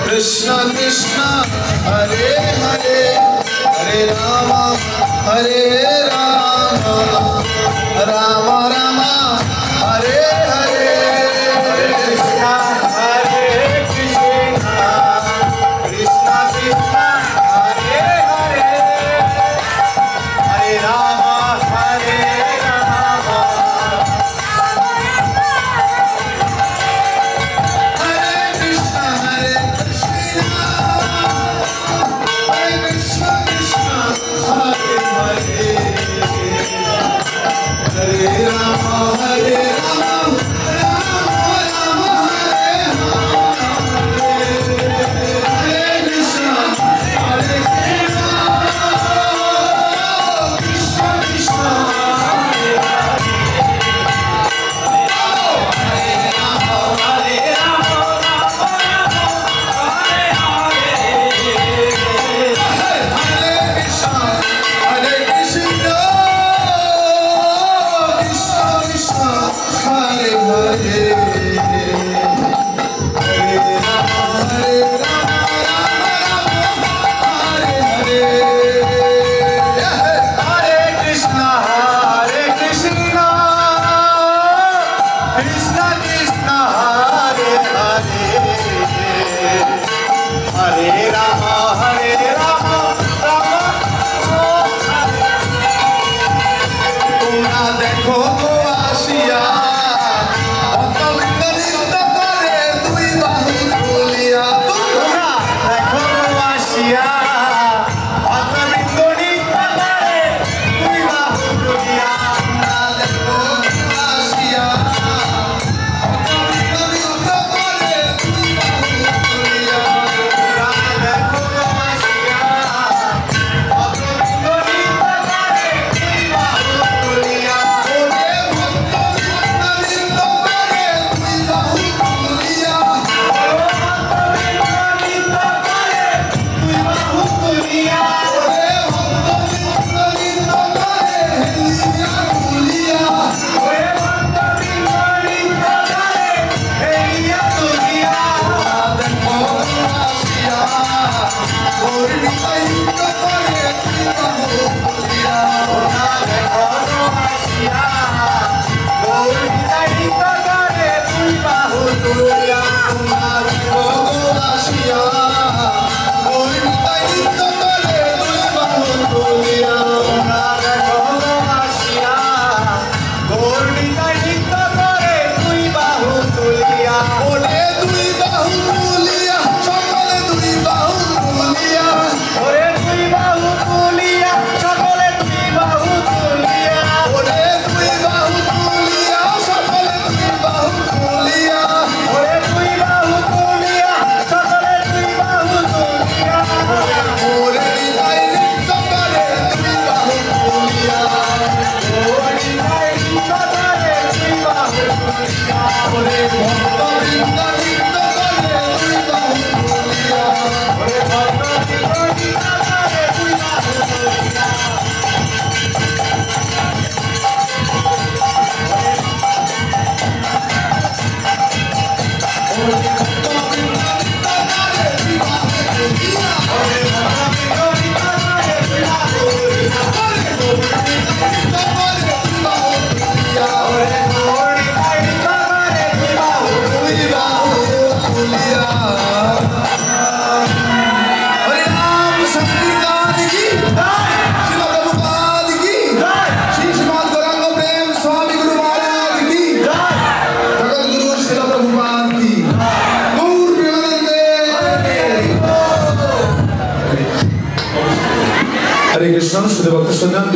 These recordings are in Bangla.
Krishna Krishna Hare Hare Hare Rama Hare Rama Rama Rama Hare Hare Hare Krishna Hare Krishna Krishna Krishna Hare Hare Hare Rama Hare Rama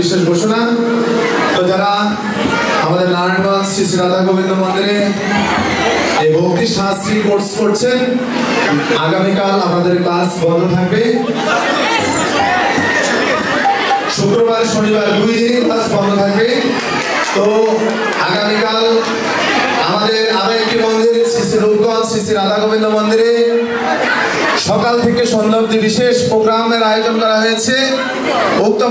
বিশেষ ঘোষণা তো যারা আমাদের নারায়ণগঞ্জ শ্রী শ্রী রাধা গোবিন্দ মন্দিরে এই ভক্তি শাস্ত্রী কোর্স করছেন আগামীকাল আমাদের ক্লাস বন্ধ থাকবে শুক্রবার শনিবার 2 দিন ক্লাস বন্ধ থাকবে শ্রী রাধা গোবিন্দ মন্দিরে সকাল থেকে সন্ধ্যা অবধি বিশেষ প্রোগ্রামের আয়োজন করা হয়েছে। উক্ত